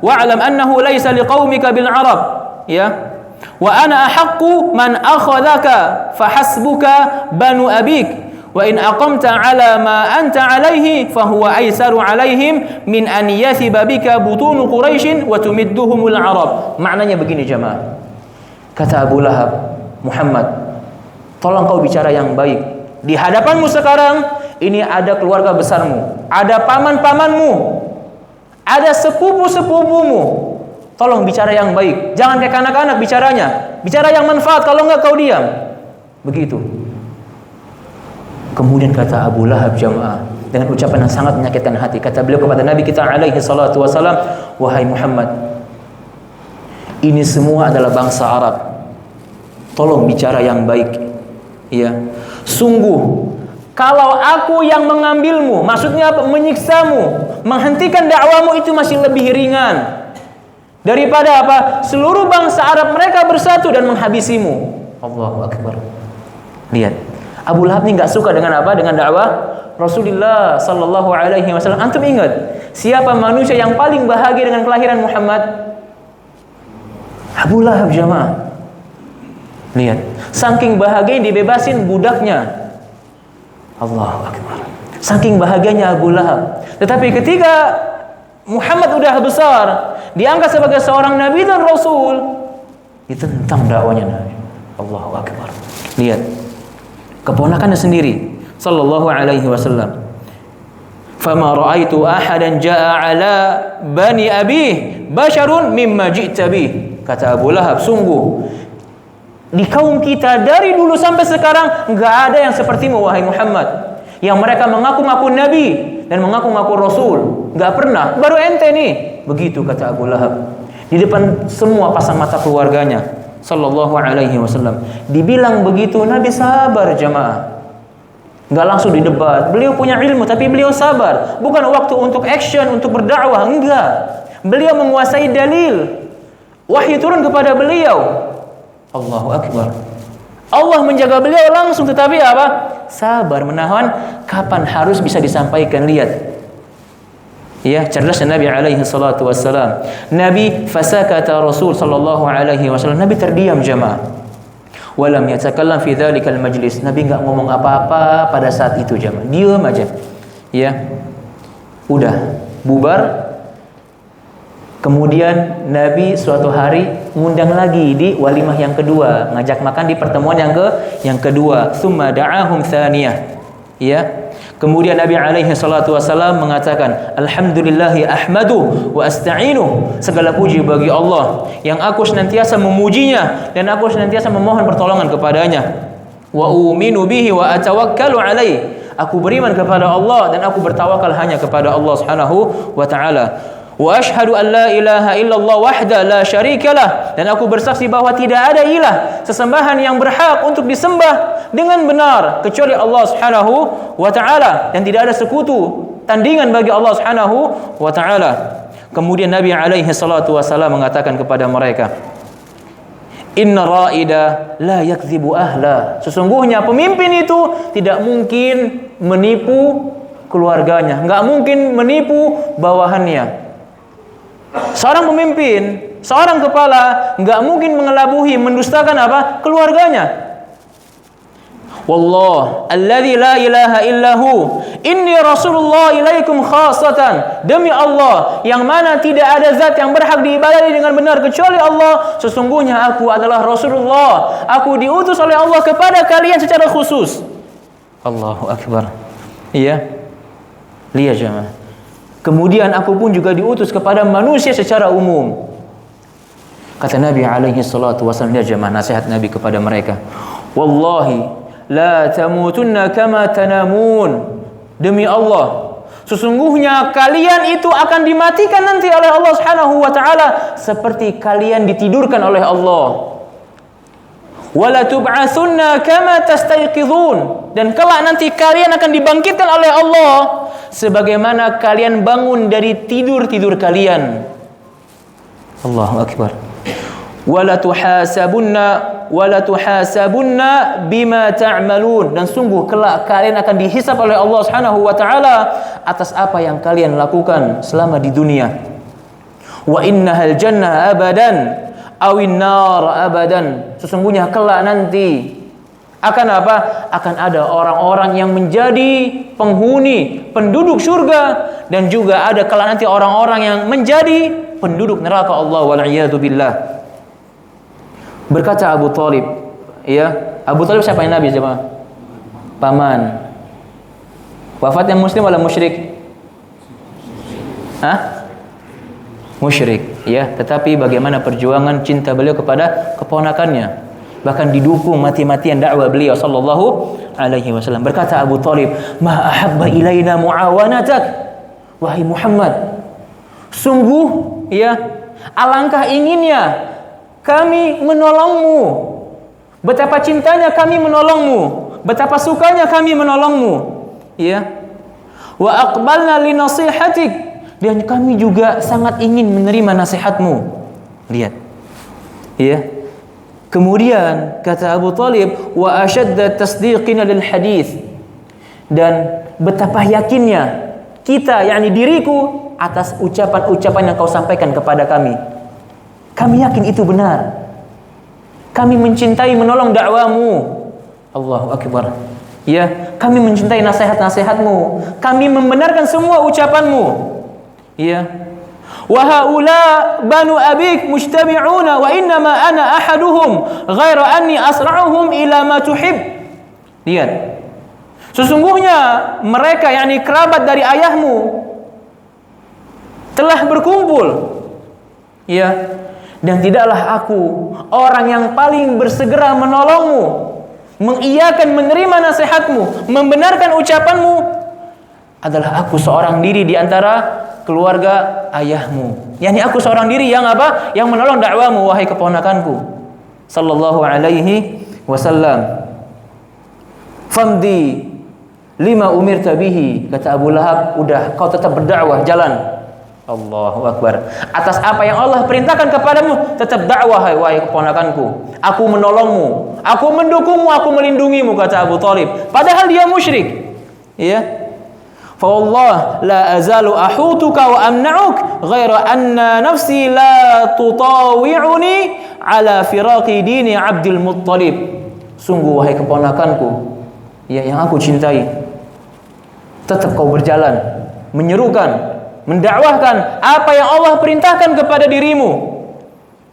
wa'lam annahu laysa liqaumika bil Arab, ya, wa ana ahaqqu man akhadhaka fahasbuka banu abik wa in aqamta ala ma anta alaihi fahuwa aisaru alaihim min an yathiba bika butun quraisy wa tumidduhumul Arab. Maknanya begini jemaah. Kata Abu Lahab, Muhammad, tolong kau bicara yang baik. Di hadapanmu sekarang ini ada keluarga besarmu, ada paman-pamanmu, ada sepupu-sepupumu. Tolong bicara yang baik. Jangan kayak anak-anak bicaranya. Bicara yang manfaat, kalau enggak kau diam. Begitu. Kemudian kata Abu Lahab jamaah dengan ucapan yang sangat menyakitkan hati, kata beliau kepada Nabi kita alaihi salatu wasalam, wahai Muhammad, ini semua adalah bangsa Arab. Tolong bicara yang baik. Ya. Sungguh kalau aku yang mengambilmu, maksudnya apa? Menyiksamu, menghentikan dakwamu itu masih lebih ringan daripada apa? Seluruh bangsa Arab mereka bersatu dan menghabisimu. Allahu akbar. Lihat, Abu Lahab ini enggak suka dengan apa? Dengan dakwah Rasulullah sallallahu alaihi wasallam. Antum ingat, siapa manusia yang paling bahagia dengan kelahiran Muhammad? Abu Lahab jamaah. Lihat, saking bahagia dibebasin budaknya. Allahu akbar. Saking bahagianya Abu Lahab. Tetapi ketika Muhammad udah besar, diangkat sebagai seorang nabi dan rasul, ditentang dakwanya Nabi. Allahu akbar. Lihat, keponakannya sendiri sallallahu alaihi wasallam. Fama ra'aitu ahadan jaa'a ala bani abih basharun mimma ji'ta bih. Kata Abu Lahab, sungguh di kaum kita dari dulu sampai sekarang enggak ada yang sepertimu wahai Muhammad, yang mereka mengaku-ngaku nabi dan mengaku-ngaku rasul. Enggak pernah, baru ente nih. Begitu kata Abu Lahab di depan semua pasang mata keluarganya sallallahu alaihi wasallam. Dibilang begitu, Nabi sabar jamaah. Enggak langsung didebat. Beliau punya ilmu tapi beliau sabar. Bukan waktu untuk action, untuk berdakwah, enggak. Beliau menguasai dalil. Wahyu turun kepada beliau. Allahu akbar. Allah menjaga beliau langsung, tetapi apa? Sabar menahan kapan harus bisa disampaikan. Lihat. Ya, cerdasnya Nabi alaihi salatu wassalam. Nabi fasakata Rasul sallallahu alaihi wasallam. Nabi terdiam jamaah. Walam yatakallam fi dzalikal majlis. Nabi enggak ngomong apa-apa pada saat itu jamaah. Diam aja. Ya. Udah bubar. Kemudian Nabi suatu hari ngundang lagi di walimah yang kedua, ngajak makan di pertemuan yang kedua. Tsumma da'ahum tsaniyah. Ya. Kemudian Nabi alaihi salatu wasallam mengatakan, Alhamdulillahi ahmadu wa asta'inu. Segala puji bagi Allah yang aku senantiasa memujinya dan aku senantiasa memohon pertolongan kepadanya. Wa uminu bihi wa atawakkalu alaih. Aku beriman kepada Allah dan aku bertawakal hanya kepada Allah Subhanahu wa taala. Wa asyhadu an la ilaha illallah wahda la syarikalah, dan aku bersaksi bahwa tidak ada ilah sesembahan yang berhak untuk disembah dengan benar kecuali Allah Subhanahu wa taala, dan tidak ada sekutu tandingan bagi Allah Subhanahu wa taala. Kemudian Nabi alaihi salatu wasallam mengatakan kepada mereka, Inna ra'ida la yakdzibu ahla. Sesungguhnya pemimpin itu tidak mungkin menipu keluarganya, enggak mungkin menipu bawahannya. Seorang pemimpin, seorang kepala enggak mungkin mengelabuhi, mendustakan apa? Keluarganya. Wallah alladzi la ilaha illahu inni rasulullah ilaikum khasatan. Demi Allah yang mana tidak ada zat yang berhak diibadati dengan benar kecuali Allah, sesungguhnya aku adalah Rasulullah, aku diutus oleh Allah kepada kalian secara khusus. Allahu akbar. Iya. Lihat jemaah. Kemudian aku pun juga diutus kepada manusia secara umum. Kata Nabi alaihi salatu wasallam, lihat jemaah nasihat Nabi kepada mereka. Wallahi la tamutunna kama tanamun. Demi Allah, sesungguhnya kalian itu akan dimatikan nanti oleh Allah Subhanahu wa taala seperti kalian ditidurkan oleh Allah. Wala tub'atsunna kama tastayqidhun. Dan kelak nanti kalian akan dibangkitkan oleh Allah sebagaimana kalian bangun dari tidur-tidur kalian. Allahu akbar. Wala tuhasabunna bima ta'malun. Dan sungguh kelak kalian akan dihisab oleh Allah Subhanahu wa taala atas apa yang kalian lakukan selama di dunia. Wa innahal jannah abadan awin nar abadan. Sesungguhnya kelak nanti akan apa? Akan ada orang-orang yang menjadi penghuni, penduduk surga, dan juga ada kelak nanti orang-orang yang menjadi penduduk neraka. Allah wal'iyadu billah. Berkata Abu Thalib, ya, Abu Thalib siapa yang Nabi jemaah? Paman. Wafatnya muslim atau musyrik? Hah? Musyrik, ya. Tetapi bagaimana perjuangan cinta beliau kepada keponakannya, bahkan didukung mati-matian dakwah beliau sallallahu alaihi wasallam. Berkata Abu Thalib, "Ma ahabba ilaina muawanatak." Wahai Muhammad, sungguh ya alangkah inginnya kami menolongmu. Betapa cintanya kami menolongmu, betapa sukanya kami menolongmu, ya. Wa aqbalna li nasihatik, dan kami juga sangat ingin menerima nasihatmu. Lihat. Ya. Kemudian kata Abu Thalib, wa ashadda tasdiqina lil hadis, dan betapa yakinnya kita, yakni diriku, atas ucapan-ucapan yang kau sampaikan kepada kami. Kami yakin itu benar. Kami mencintai menolong dakwamu. Allahu akbar. Ya, kami mencintai nasihat-nasihatmu. Kami membenarkan semua ucapanmu. Ya. Wa haula banu abik mujtami'una wa innama ana ahaduhum ghaira anni asra'uhum ila ma tuhib. Lihat. Sesungguhnya mereka, yakni kerabat dari ayahmu, telah berkumpul. Ya. Dan tidaklah aku orang yang paling bersegera menolongmu, mengiyakan, menerima nasihatmu, membenarkan ucapanmu, adalah aku seorang diri di antara keluarga ayahmu. Yani aku seorang diri yang apa? Yang menolong dakwamu, wahai keponakanku. Sallallahu alaihi wasallam. Famdi lima umirta bihi. Kata Abu Lahab, udah kau tetap berdakwah, jalan. Allahu akbar. Atas apa yang Allah perintahkan kepadamu, tetap dakwah wahai keponakanku. Aku menolongmu, aku mendukungmu, aku melindungimu, kata Abu Thalib. Padahal dia musyrik. Ya. Fa wallah la azalu ahutuka wa amna'uk ghaira anna nafsi la tutawi'uni ala firaqi dini Abdul Muttalib. Sungguh wahai keponakanku, ya yang aku cintai, tetap kau berjalan, menyerukan, mendakwahkan apa yang Allah perintahkan kepada dirimu.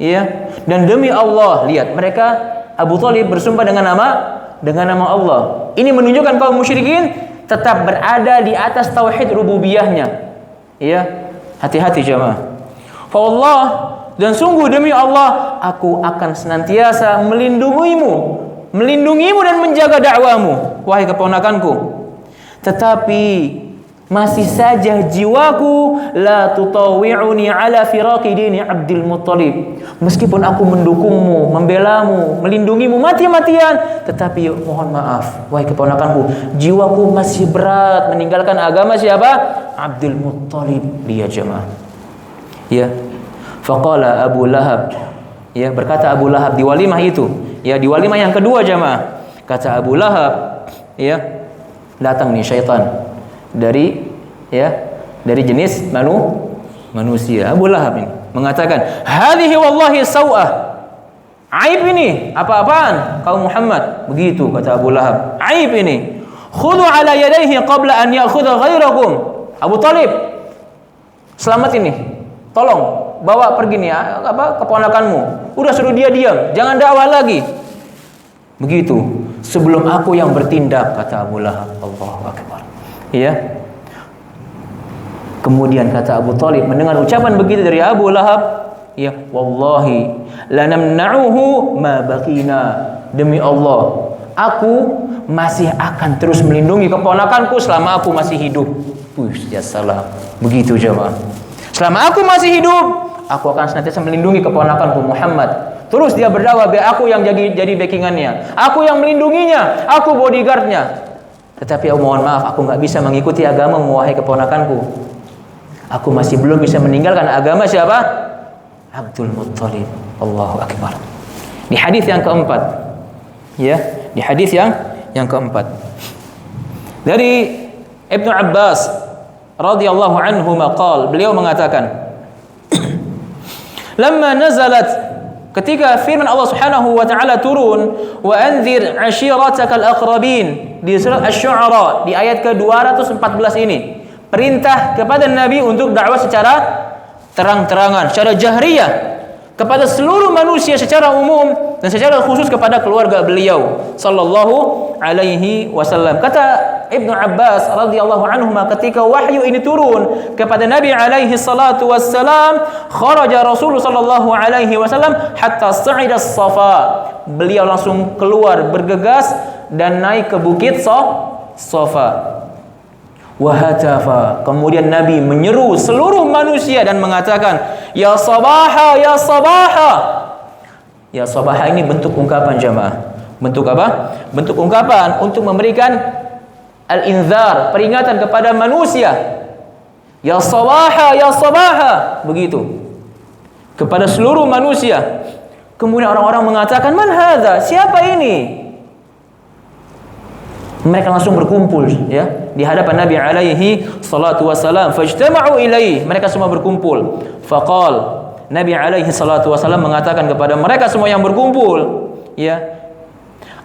Ya, dan demi Allah, lihat mereka, Abu Thalib bersumpah dengan nama Allah. Ini menunjukkan kaum musyrikin tetap berada di atas tauhid rububiyahnya. Ya, hati-hati jemaah. Fa Allah, dan sungguh demi Allah, aku akan senantiasa melindungimu dan menjaga dakwamu, wahai keponakanku. Tetapi masih saja jiwaku la tutawi'uni ala firaqi dini Abdul Muttalib. Meskipun aku mendukungmu, membelamu, melindungimu mati-matian, tetapi mohon maaf, wahai keponakanku, jiwaku masih berat meninggalkan agama siapa? Abdul Muttalib. Dia jemaah. Ya. Faqala Abu Lahab. Ya, berkata Abu Lahab di walimah itu. Ya, di walimah yang kedua jemaah. Kata Abu Lahab, ya, datang nih syaitan dari jenis manusia. Abu Lahab ini mengatakan, hadhihi wallahi sau'ah. Aib ini, apa-apaan kaum Muhammad? Begitu kata Abu Lahab. Aib ini. Khudhu ala yadayhi qabla an ya'khudha ghairakum. Abu Talib, selamat ini. Tolong bawa pergi nih keponakanmu. Udah suruh dia diam, jangan dakwah lagi. Begitu. Sebelum aku yang bertindak, kata Abu Lahab. Allahu Akbar. Ya. Kemudian kata Abu Talib mendengar ucapan begitu dari Abu Lahab, ya, wallahi lanamna'uhu ma baqina. Demi Allah, aku masih akan terus melindungi keponakanku selama aku masih hidup. Ya salam. Begitu jemaah. Selama aku masih hidup, aku akan senantiasa melindungi keponakanku Muhammad. Terus dia berdakwah, aku yang jadi backingannya, aku yang melindunginya, aku bodyguardnya. Tetapi mohon maaf, aku nggak bisa mengikuti agama wahai keponakanku. Aku masih belum bisa meninggalkan agama siapa? Abdul Muttalib. Allahu Akbar. Di hadis yang keempat, ya, di hadis yang keempat dari Ibnu Abbas radhiyallahu anhu maqal, beliau mengatakan, lamma nazalat, ketika firman Allah Subhanahu wa taala turun, wa anzir ashiratakal aqrabin, di surat Asy-Syu'ara di ayat ke-214 ini, perintah kepada Nabi untuk dakwah secara terang-terangan, secara jahriyah kepada seluruh manusia secara umum dan secara khusus kepada keluarga beliau sallallahu alaihi wasallam. Kata Ibnu Abbas radhiyallahu anhu, ketika wahyu ini turun kepada Nabi alaihi salatu wassalam, kharaja Rasul sallallahu alaihi wasallam hatta sa'ida as-Safa. Beliau langsung keluar bergegas dan naik ke bukit Safa. Wahatafa, kemudian Nabi menyeru seluruh manusia dan mengatakan, ya sabaha, ya sabaha. Ya sabaha ini bentuk ungkapan jemaah. Bentuk apa? Bentuk ungkapan untuk memberikan al-inzar, peringatan kepada manusia. Ya sabaha, ya sabaha. Begitu. Kepada seluruh manusia. Kemudian orang-orang mengatakan, man hadza? Siapa ini? Mereka langsung berkumpul, ya, di hadapan Nabi alaihi salatu wasalam. Fajtama'u ilaihi, mereka semua berkumpul. Faqal, Nabi alaihi salatu wasalam mengatakan kepada mereka semua yang berkumpul, ya,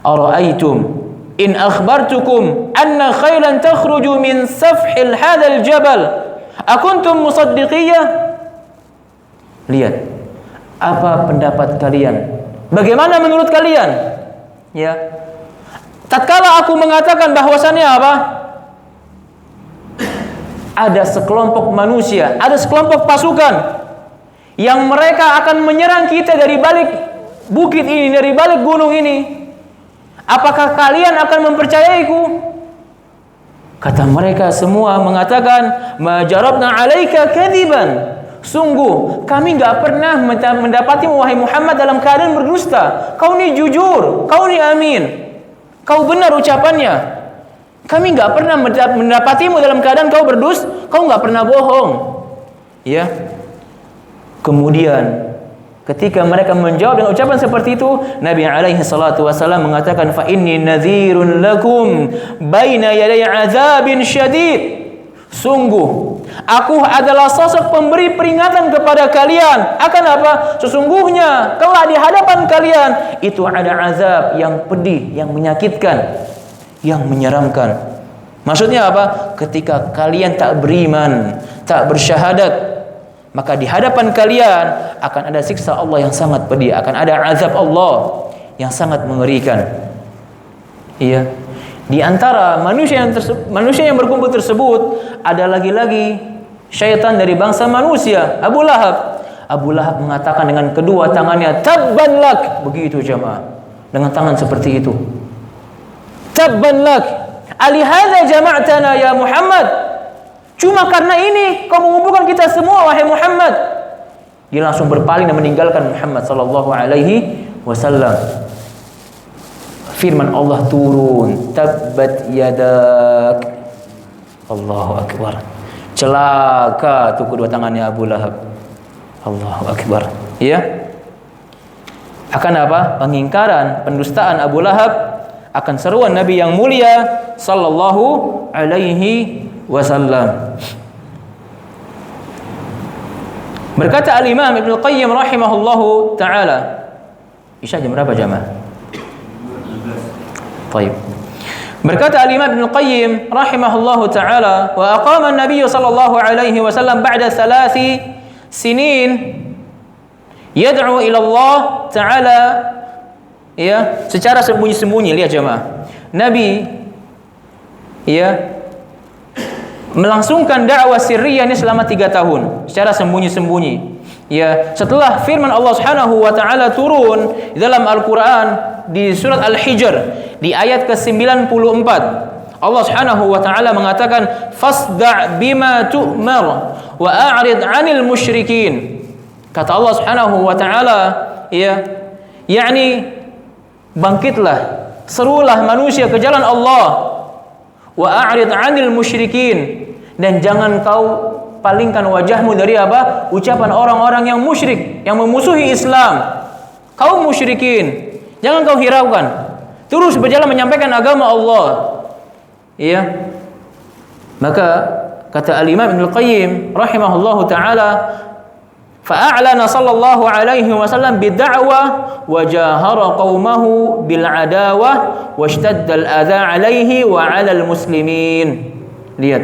ara'aitum in akhbartukum anna khailan takhruju min safhil hadzal jabal akuntum musaddiqiyah? Lihat, apa pendapat kalian? Bagaimana menurut kalian? Ya, tatkala aku mengatakan bahwasannya apa? Ada sekelompok manusia, ada sekelompok pasukan yang mereka akan menyerang kita dari balik bukit ini, dari balik gunung ini. Apakah kalian akan mempercayaiku? Kata mereka semua mengatakan, ma jarabna 'alaika kadiban. Sungguh kami enggak pernah mendapatimu wahai Muhammad dalam keadaan berdusta. Kau ni jujur, kau ni amin. Kau benar ucapannya. Kami enggak pernah mendapatimu dalam keadaan kau kau enggak pernah bohong. Ya. Kemudian ketika mereka menjawab dengan ucapan seperti itu, Nabi alaihi salatu wasallam mengatakan, fa inni nadhirun lakum baina yaday azabin syadid. Sungguh aku adalah sosok pemberi peringatan kepada kalian. Akan apa? Sesungguhnya kelak di hadapan kalian itu ada azab yang pedih, yang menyakitkan, yang menyeramkan. Maksudnya apa? Ketika kalian tak beriman, tak bersyahadat, maka di hadapan kalian akan ada siksa Allah yang sangat pedih, akan ada azab Allah yang sangat mengerikan. Iya. Di antara manusia yang berkumpul tersebut ada lagi-lagi syaitan dari bangsa manusia, Abu Lahab. Abu Lahab mengatakan dengan kedua tangannya, tabban lak, begitu jamaah, dengan tangan seperti itu. Tabban lak, alihadza jama'tana ya Muhammad. Cuma karena ini kau mengumpulkan kita semua wahai Muhammad. Dia langsung berpaling dan meninggalkan Muhammad sallallahu alaihi wasallam. Firman Allah turun, tabbat yadak. Allahu akbar. Celaka tuh kedua tangannya Abu Lahab. Allahu akbar. Ya. Akan apa? Pengingkaran, pendustaan Abu Lahab akan seruan Nabi yang mulia sallallahu alaihi wasallam. Berkata Al-Imam Ibnu Qayyim rahimahullahu taala. Isya jam berapa jamaah? Baik. Berkata Al-Imam Ibnu Qayyim rahimahullahu taala, wa aqama an-nabiy sallallahu alaihi wasallam ba'da 3 sinin yad'u ila Allah taala, ya, secara sembunyi-sembunyi. Lihat jemaah, Nabi ya melangsungkan dakwah sirriyah ini selama 3 tahun secara sembunyi-sembunyi. Ya, setelah firman Allah Subhanahu wa taala turun di dalam Al-Qur'an di surat Al-Hijr di ayat ke-94, Allah Subhanahu wa taala mengatakan fasda' bima tu'mar wa a'rid 'anil musyrikin. Kata Allah Subhanahu wa taala, ya, yakni bangkitlah, serulah manusia ke jalan Allah, wa a'rid 'anil musyrikin, dan jangan kau palingkan wajahmu dari apa? Ucapan orang-orang yang musyrik, yang memusuhi Islam. Kaum musyrikin jangan kau hiraukan. Terus berjalan menyampaikan agama Allah. Iya. Maka kata Al-Imam Ibnu Qayyim rahimahullahu taala, fa'a'lana sallallahu alaihi wasallam bid-da'wah wa jahara qaumahu bil 'adawah washtadda al-adha 'alaihi wa 'alal muslimin. Lihat.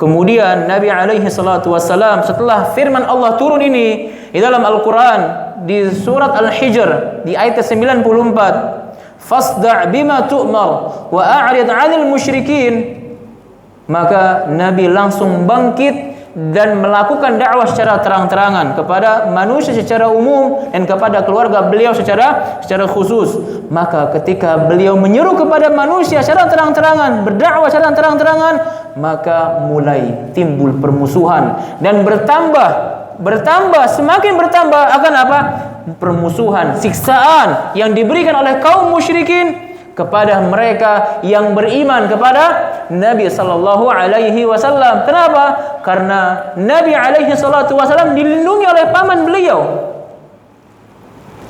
Kemudian Nabi alaihi salatu wasallam setelah firman Allah turun ini di dalam Al-Qur'an di surat Al-Hijr di ayat ke-94, fasda' bima tu'mar wa a'rid 'anil musyrikin, maka Nabi langsung bangkit dan melakukan dakwah secara terang-terangan kepada manusia secara umum dan kepada keluarga beliau secara khusus. Maka ketika beliau menyeru kepada manusia secara terang-terangan, berdakwah secara terang-terangan, maka mulai timbul permusuhan dan bertambah semakin bertambah akan apa? Permusuhan, siksaan yang diberikan oleh kaum musyrikin kepada mereka yang beriman kepada Nabi sallallahu alaihi wasallam. Kenapa? Karena Nabi alaihi salatu wasallam dilindungi oleh paman beliau.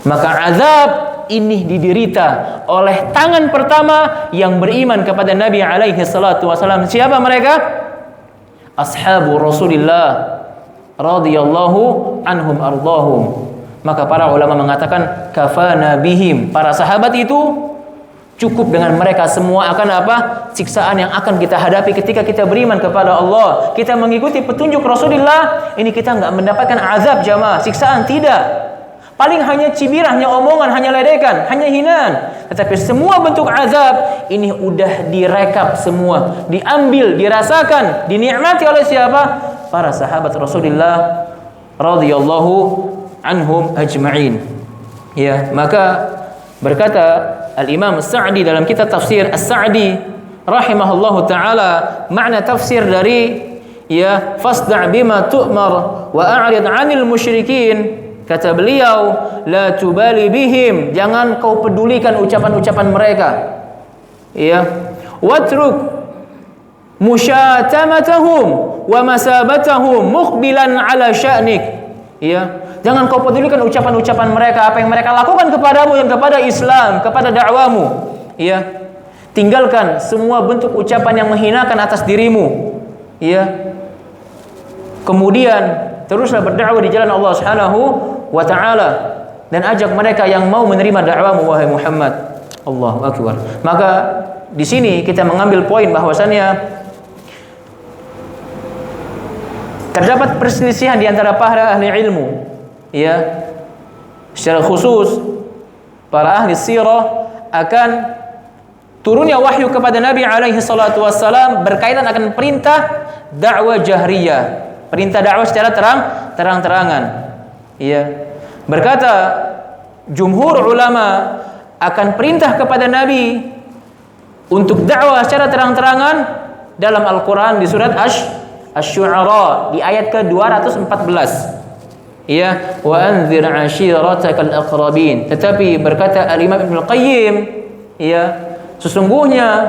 Maka azab ini diderita oleh tangan pertama yang beriman kepada Nabi alaihi salatu wasallam. Siapa mereka? Ashabu Rasulillah radhiyallahu anhum ardahum. Maka para ulama mengatakan kafana bihim, para sahabat itu cukup dengan mereka semua akan apa? Siksaan yang akan kita hadapi ketika kita beriman kepada Allah. Kita mengikuti petunjuk Rasulullah, ini kita enggak mendapatkan azab jamaah, siksaan tidak. Paling hanya cibiran, hanya omongan, hanya ledekan, hanya hinaan. Tetapi semua bentuk azab ini udah direkap semua, diambil, dirasakan, dinikmati oleh siapa? Para sahabat Rasulullah radhiyallahu anhum ajma'in. Ya, maka berkata Al-Imam As-Sa'di dalam kitab tafsir As-Sa'di rahimahullahu taala, makna tafsir dari ya fasda' bima tu'mar wa a'rid 'anil musyrikin, kata beliau la tubali bihim, jangan kau pedulikan ucapan-ucapan mereka, ya, watruk musyatamatahum wa masabatahum muqbilan ala sya'nik, ya, jangan kau pedulikan ucapan-ucapan mereka, apa yang mereka lakukan kepadamu dan kepada Islam, kepada dakwamu. Ya. Tinggalkan semua bentuk ucapan yang menghinakan atas dirimu. Ya. Kemudian teruslah berdakwah di jalan Allah Subhanahu wa taala dan ajak mereka yang mau menerima dakwamu wahai Muhammad. Allahu akbar. Maka di sini kita mengambil poin bahwasannya terdapat perselisihan di antara para ahli ilmu. Ya, secara khusus para ahli sirah akan turunnya wahyu kepada Nabi alaihi salatu wassalam berkaitan akan perintah dakwah jahriyah, perintah dakwah secara terang-terangan. Iya. Berkata jumhur ulama akan perintah kepada Nabi untuk dakwah secara terang-terangan dalam Al-Qur'an di surat Asy-Syu'ara di ayat ke-214. Ya, wa anzir 'ashiratakal aqrabin. Tetapi berkata Al-Imam Ibnu Qayyim, ya, sesungguhnya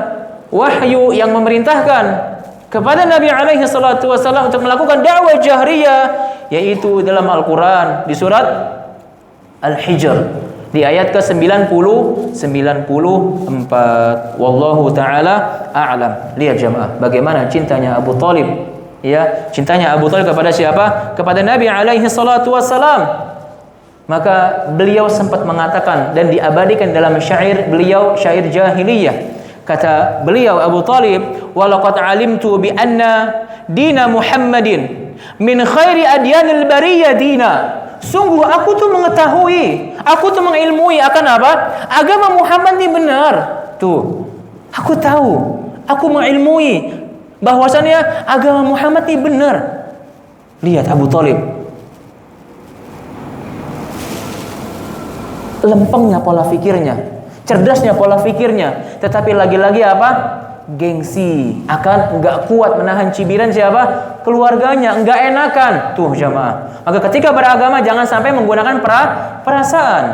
wahyu yang memerintahkan kepada Nabi alaihi salatu wasallam untuk melakukan dakwah jahriyah yaitu dalam Al-Qur'an di surat Al-Hijr di ayat ke-90-94. Wallahu taala a'lam. Lihat jemaah bagaimana cintanya Abu Thalib. Ya, cintanya Abu Thalib kepada siapa? Kepada Nabi alaihi salatu wassalam. Maka beliau sempat mengatakan dan diabadikan dalam syair beliau, syair jahiliyah. Kata beliau Abu Thalib, "Wa laqad 'alimtu bi anna dina Muhammadin min khairi adyanil bariyah dina." Sungguh aku tuh mengetahui, aku tuh mengilmui akan apa? Agama Muhammad ini benar. Tuh, aku tahu, aku mengilmui bahwasannya agama Muhammad ini benar. Lihat Abu Thalib, lempengnya pola pikirnya, cerdasnya pola pikirnya, tetapi lagi-lagi apa? Gengsi, akan enggak kuat menahan cibiran siapa? Keluarganya, enggak enakan. Tuh jamaah. Maka ketika beragama jangan sampai menggunakan perasaan,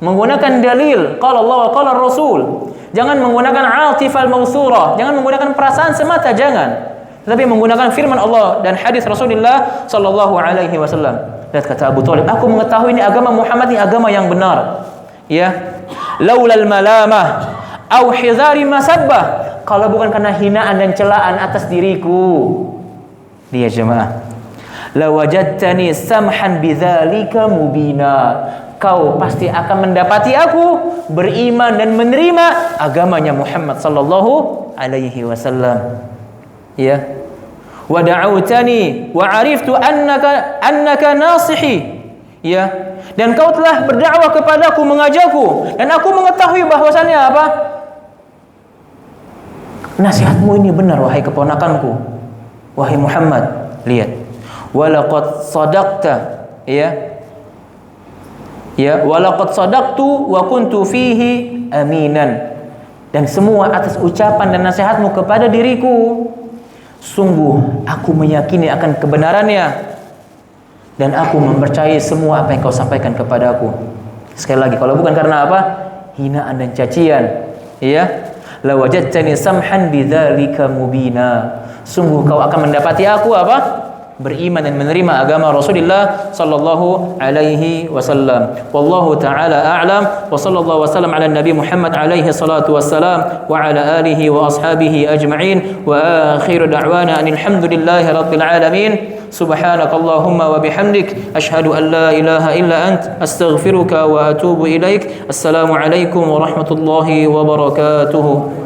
menggunakan dalil, qala Allah wa qala Rasul. Jangan menggunakan atifal mausurah, jangan menggunakan perasaan semata, jangan. Tetapi menggunakan firman Allah dan hadis Rasulullah sallallahu alaihi wasallam. Lihat kata Abu Thalib, aku mengetahui ini agama Muhammad ini agama yang benar. Ya. Laulal malamah au hizari masabbah, kalau bukan karena hinaan dan celaan atas diriku. Dia jemaah. La wajadtani samhan bidzalika mubina. Kau pasti akan mendapati aku beriman dan menerima agamanya Muhammad sallallahu alaihi wasallam. Ya. Wa da'awtani wa 'ariftu annaka nasihi. Ya. Dan kau telah berdakwah kepadaku, mengajakku, dan aku mengetahui bahwasannya apa? Nasihatmu ini benar wahai keponakanku. Wahai Muhammad, lihat. Wa laqad sadaqta, ya. Ya, walaqad sadaqtu wa kuntu fihi aminan. Dan semua atas ucapan dan nasihatmu kepada diriku, sungguh aku meyakini akan kebenarannya dan aku mempercayai semua apa yang kau sampaikan kepadaku. Sekali lagi, kalau bukan karena apa? Hinaan dan cacian, ya. La wajadtani samhan bidzalika mubina. Sungguh kau akan mendapati aku apa? Beriman dan menerima agama Rasulullah sallallahu alaihi wasallam. Wallahu taala a'lam wa sallallahu wasallam ala nabi Muhammad alaihi salatu wassalam wa ala alihi wa ashabihi ajma'in wa akhiru da'wana alhamdulillahi rabbil alamin. Subhanakallahumma wa bihamdik asyhadu an la ilaha illa ant astaghfiruka wa atubu ilaik. Assalamu alaikum warahmatullahi wabarakatuh.